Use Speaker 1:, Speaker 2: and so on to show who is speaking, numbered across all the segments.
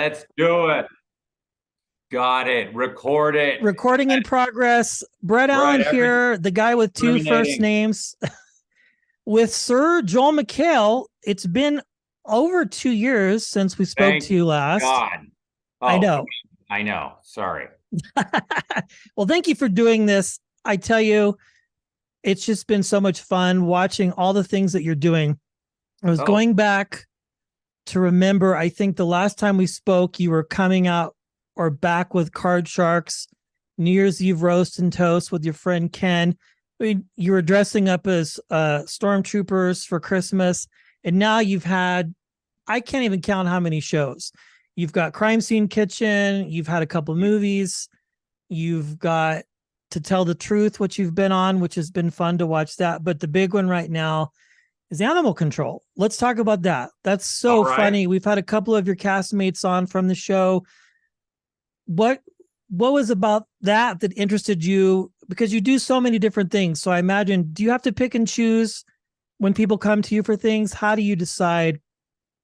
Speaker 1: Let's do it. Got it. Record it.
Speaker 2: Recording in progress. Brett
Speaker 1: Right.
Speaker 2: Allen
Speaker 1: Every
Speaker 2: here, the guy with two first
Speaker 1: terminating.
Speaker 2: names. With Sir Joel McHale, it's been over 2 years since we spoke
Speaker 1: Thank
Speaker 2: to you last.
Speaker 1: God.
Speaker 2: I
Speaker 1: Oh,
Speaker 2: know.
Speaker 1: I know. Sorry.
Speaker 2: Well, thank you for doing this. I tell you, it's just been so much fun watching all the things that you're doing. I was
Speaker 1: Oh,
Speaker 2: going back to remember, I think the last time we spoke, you were coming out or back with Card Sharks, New Year's Eve roast and toast with your friend Ken. I mean, you were dressing up as stormtroopers for Christmas, and now you've had, I can't even count how many shows. You've got Crime Scene Kitchen, you've had a couple movies, you've got To Tell the Truth, which you've been on, which has been fun to watch that. But the big one right now is Animal Control. Let's talk about that. That's
Speaker 1: all
Speaker 2: so
Speaker 1: right.
Speaker 2: funny. We've had a couple of your castmates on from the show. What was about that interested you? Because you do so many different things. So I imagine, do you have to pick and choose when people come to you for things? How do you decide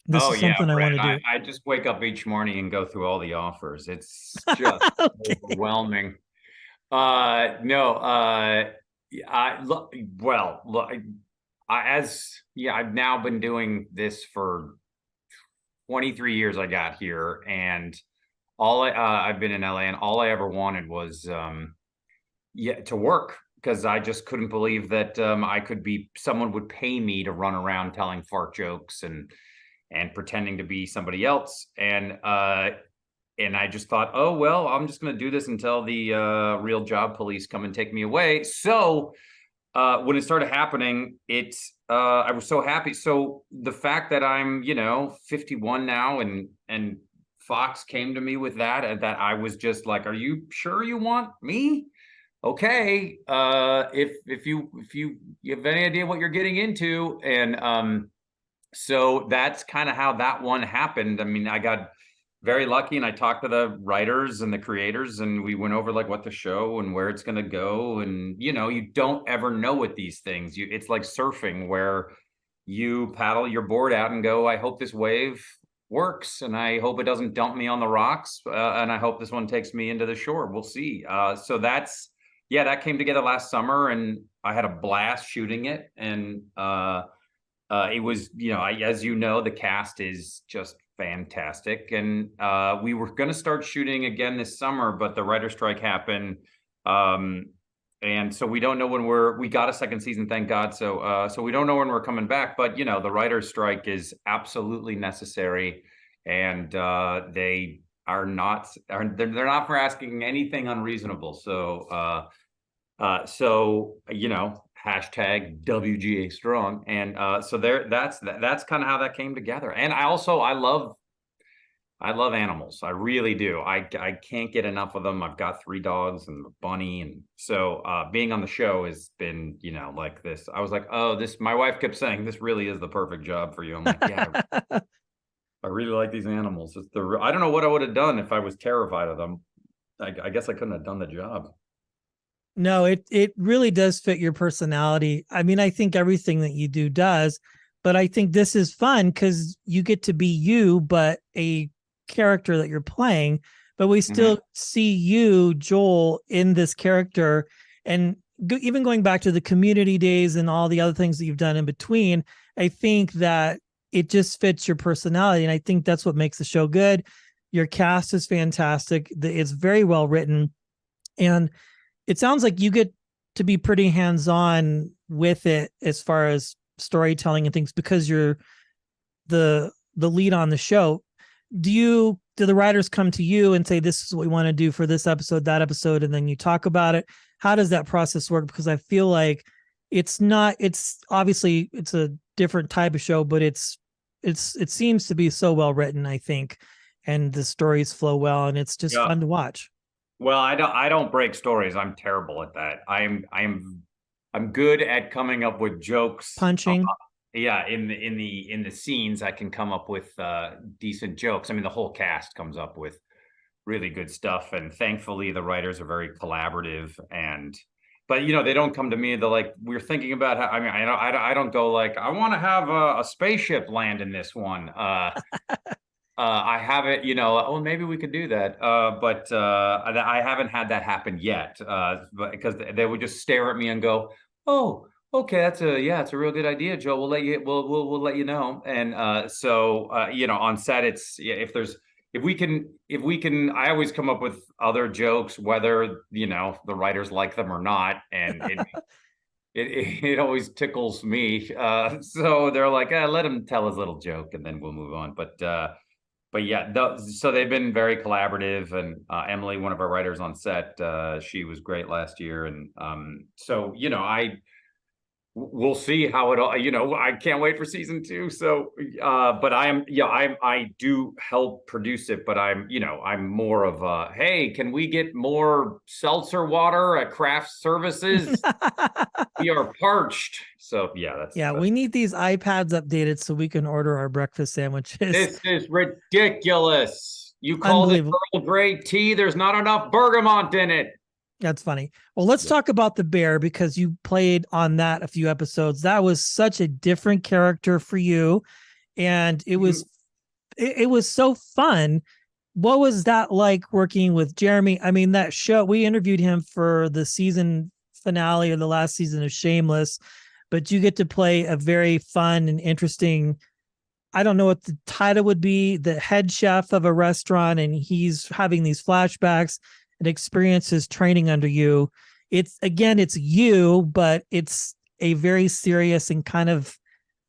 Speaker 2: this
Speaker 1: Oh
Speaker 2: is
Speaker 1: yeah,
Speaker 2: something I want
Speaker 1: Brett.
Speaker 2: to do?
Speaker 1: I just wake up each morning and go through all the offers. It's just
Speaker 2: Okay.
Speaker 1: overwhelming. No, I look, well, look, I've now been doing this for 23 years. I got here, and I've been in LA, and all I ever wanted was to work, because I just couldn't believe that I could be someone would pay me to run around telling fart jokes and pretending to be somebody else. And I just thought, oh well, I'm just going to do this until the real job police come and take me away. So when it started happening, I was so happy. So the fact that I'm 51 now, and Fox came to me with that, and that I was just like, are you sure you want me? Okay, if you have any idea what you're getting into. And so that's kind of how that one happened. I mean, I got very lucky, and I talked to the writers and the creators, and we went over like what the show and where it's going to go. And you don't ever know with these things. It's like surfing, where you paddle your board out and go, I hope this wave works, and I hope it doesn't dump me on the rocks, and I hope this one takes me into the shore. We'll see. So that's, yeah, that came together last summer, and I had a blast shooting it. And it was, as you know, the cast is just fantastic. And we were going to start shooting again this summer, but the writer strike happened. And so we don't know when we got a second season, thank God. So we don't know when we're coming back, but the writer's strike is absolutely necessary. And they are not, they're not for asking anything unreasonable. So hashtag WGA strong. And so that's kind of how that came together. And I love animals. I really do. I can't get enough of them. I've got 3 dogs and a bunny. And so being on the show has been, like this. I was like, oh, my wife kept saying, this really is the perfect job for you. I'm like, yeah, I really like these animals. I don't know what I would have done if I was terrified of them. I guess I couldn't have done the job.
Speaker 2: No, it really does fit your personality. I mean, I think everything that you do does, but I think this is fun because you get to be you, but a character that you're playing. But we still see you, Joel, in this character. And even going back to the Community days and all the other things that you've done in between, I think that it just fits your personality. And I think that's what makes the show good. Your cast is fantastic. It's very well written. And it sounds like you get to be pretty hands-on with it as far as storytelling and things, because you're the lead on the show. Do the writers come to you and say, this is what we want to do for this episode, that episode, and then you talk about it? How does that process work? Because I feel like it's obviously it's a different type of show, but it seems to be so well written, I think, and the stories flow well, and it's just
Speaker 1: Yeah.
Speaker 2: fun to watch.
Speaker 1: Well, I don't break stories. I'm terrible at that. I'm good at coming up with jokes.
Speaker 2: Punching.
Speaker 1: Yeah, in the scenes, I can come up with decent jokes. I mean, the whole cast comes up with really good stuff, and thankfully, the writers are very collaborative. But they don't come to me. They're like, we're thinking about how. I mean, I don't go like, I want to have a spaceship land in this one. I haven't, oh, maybe we could do that. But I haven't had that happen yet. But because they would just stare at me and go, "Oh, okay, yeah, it's a real good idea, Joe. We'll let you know." And on set, it's yeah, if we can, I always come up with other jokes, whether the writers like them or not, and it always tickles me. So they're like, let him tell his little joke, and then we'll move on. But yeah, so they've been very collaborative, and Emily, one of our writers on set, she was great last year, and so we'll see how it all. I can't wait for season 2. So, but I do help produce it, but I'm more of a, hey, can we get more seltzer water at craft services? We are parched. So yeah,
Speaker 2: Yeah, we need these iPads updated so we can order our breakfast sandwiches.
Speaker 1: This is ridiculous. You called it
Speaker 2: Unbelievable.
Speaker 1: Earl Grey tea. There's not enough bergamot in it.
Speaker 2: That's funny. Well, let's talk about the bear, because you played on that a few episodes. That was such a different character for you, and it was so fun. What was that like working with Jeremy? I mean, that show, we interviewed him for the season finale or the last season of Shameless, but you get to play a very fun and interesting, I don't know what the title would be, the head chef of a restaurant, and he's having these flashbacks and experiences training under you. It's you, but it's a very serious and kind of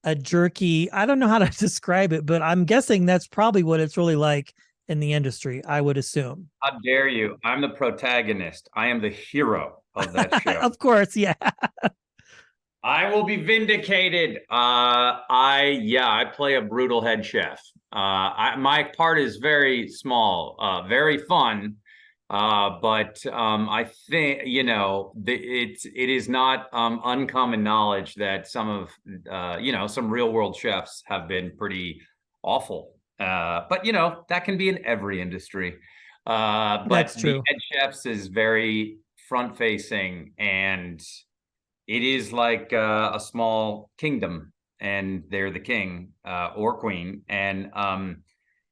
Speaker 2: a jerky, I don't know how to describe it, but I'm guessing that's probably what it's really like in the industry, I would assume.
Speaker 1: How dare you? I'm the protagonist. I am the hero of that show.
Speaker 2: Of course, yeah.
Speaker 1: I will be vindicated. I play a brutal head chef. My part is very small, very fun. But I think it is not uncommon knowledge that some of some real world chefs have been pretty awful. But that can be in every industry. But
Speaker 2: That's
Speaker 1: the
Speaker 2: true.
Speaker 1: head chefs is very front facing, and it is like a small kingdom, and they're the king or queen, and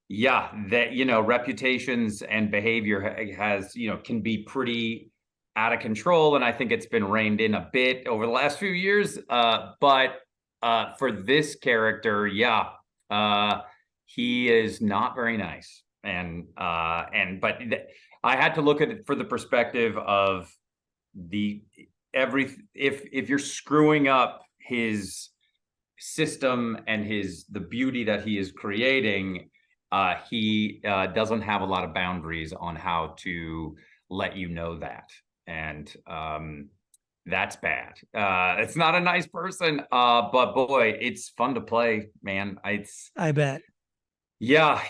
Speaker 1: yeah, that reputations and behavior has can be pretty out of control, and I think it's been reined in a bit over the last few years. But for this character, yeah, he is not very nice, and I had to look at it for the perspective of the if you're screwing up his system and the beauty that he is creating, he doesn't have a lot of boundaries on how to let you know that, and that's bad. It's not a nice person, but boy, it's fun to play, man.
Speaker 2: I bet.
Speaker 1: Yeah,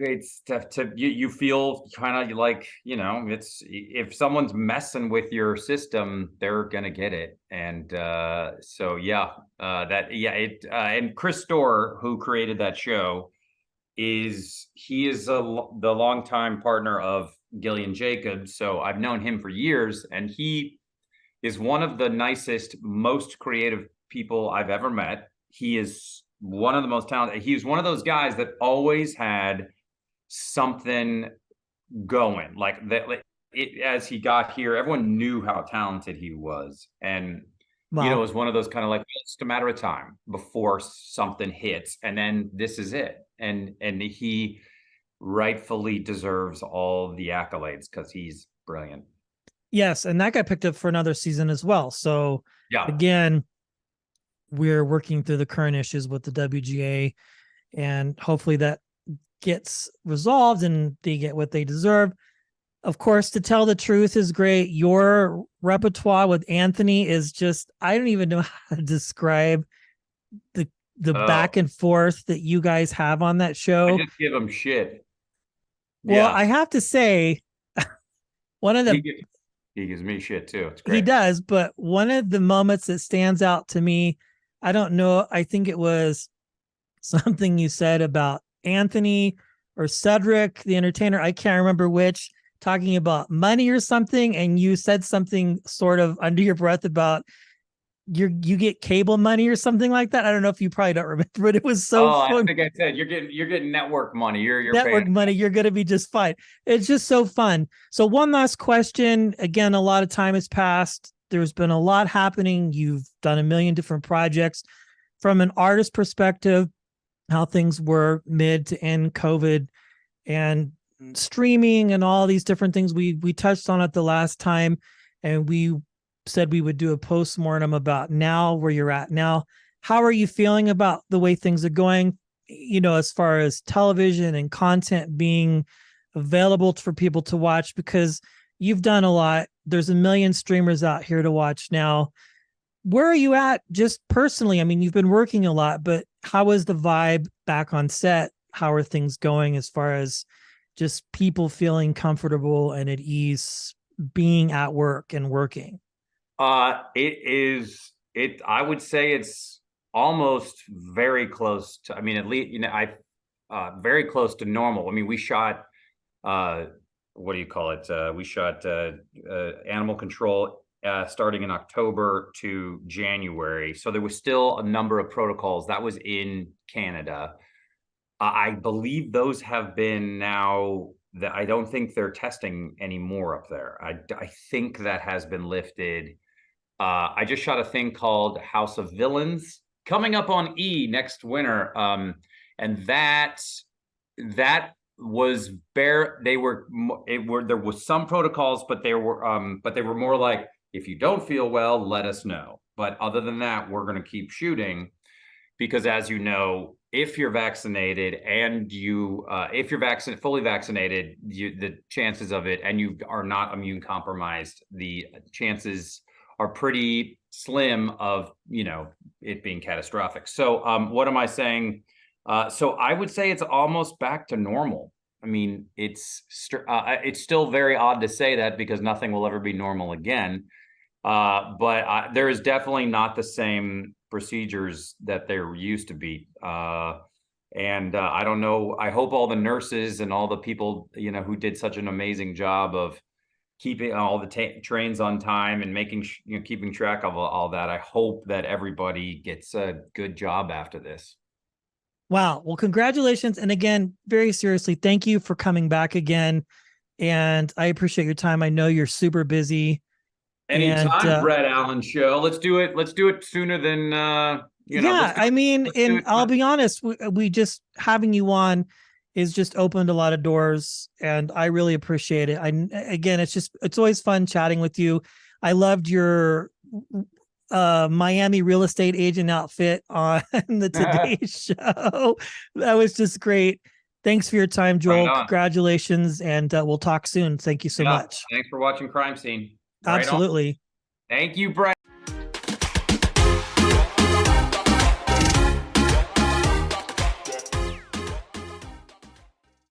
Speaker 1: it's tough to you feel kind of like it's if someone's messing with your system, they're gonna get it, and so yeah, and Chris Storer, who created that show, he is the longtime partner of Gillian Jacobs, so I've known him for years, and he is one of the nicest, most creative people I've ever met. He is one of the most talented. He's one of those guys that always had something going. Like that, as he got here, everyone knew how talented he was, and
Speaker 2: Wow.
Speaker 1: it was one of those kind of like, it's just a matter of time before something hits, and then this is it. And he rightfully deserves all the accolades because he's brilliant.
Speaker 2: Yes, and that got picked up for another season as well. So
Speaker 1: Yeah.
Speaker 2: again, we're working through the current issues with the WGA, and hopefully that gets resolved and they get what they deserve. Of course, To Tell the Truth is great. Your repertoire with Anthony is just, I don't even know how to describe the back and forth that you guys have on that show.
Speaker 1: I just give him shit.
Speaker 2: Well, yeah. I have to say, one of the
Speaker 1: he gives me shit too. It's great.
Speaker 2: He does, but one of the moments that stands out to me, I don't know, I think it was something you said about Anthony or Cedric, the entertainer, I can't remember which, talking about money or something, and you said something sort of under your breath about you get cable money or something like that. I don't know if you probably don't remember, but it was so
Speaker 1: Oh, I
Speaker 2: fun.
Speaker 1: think I said you're getting network money. You're paying.
Speaker 2: Network money, you're going to be just fine. It's just so fun. So one last question. Again, a lot of time has passed. There's been a lot happening. You've done a million different projects. From an artist perspective, how things were mid to end COVID and streaming and all these different things we touched on it the last time, and we said we would do a postmortem about now, where you're at now. How are you feeling about the way things are going, as far as television and content being available for people to watch? Because you've done a lot. There's a million streamers out here to watch now. Where are you at just personally? I mean, you've been working a lot, but how is the vibe back on set? How are things going as far as just people feeling comfortable and at ease being at work and working?
Speaker 1: I would say it's almost very close to, I mean, at least, very close to normal. I mean, we shot, what do you call it? We shot Animal Control starting in October to January. So there was still a number of protocols that was in Canada. I believe those have been now that I don't think they're testing anymore up there. I think that has been lifted. I just shot a thing called House of Villains coming up on E next winter. And that was bare. There was some protocols, but they were more like, if you don't feel well, let us know. But other than that, we're going to keep shooting because, as you know, if you're vaccinated and if you're fully vaccinated, the chances of it, and you are not immune compromised, the chances are pretty slim of, it being catastrophic. So what am I saying? So I would say it's almost back to normal. I mean, it's still very odd to say that because nothing will ever be normal again. But there is definitely not the same procedures that there used to be. And I don't know. I hope all the nurses and all the people, who did such an amazing job of keeping all the trains on time and keeping track of all that. I hope that everybody gets a good job after this.
Speaker 2: Wow. Well, congratulations. And again, very seriously, thank you for coming back again. And I appreciate your time. I know you're super busy. And
Speaker 1: Anytime, Brett Allen show. Let's do it. Let's do it sooner than
Speaker 2: yeah, I mean, and I'll be honest, we just having you on is just opened a lot of doors, and I really appreciate it. Again, it's always fun chatting with you. I loved your Miami real estate agent outfit on the Today Show. That was just great. Thanks for your time, Joel.
Speaker 1: Right on.
Speaker 2: Congratulations, and we'll talk soon. Thank you so much.
Speaker 1: Thanks for watching Crime Scene.
Speaker 2: Right. Absolutely.
Speaker 1: On. Thank you, Brett.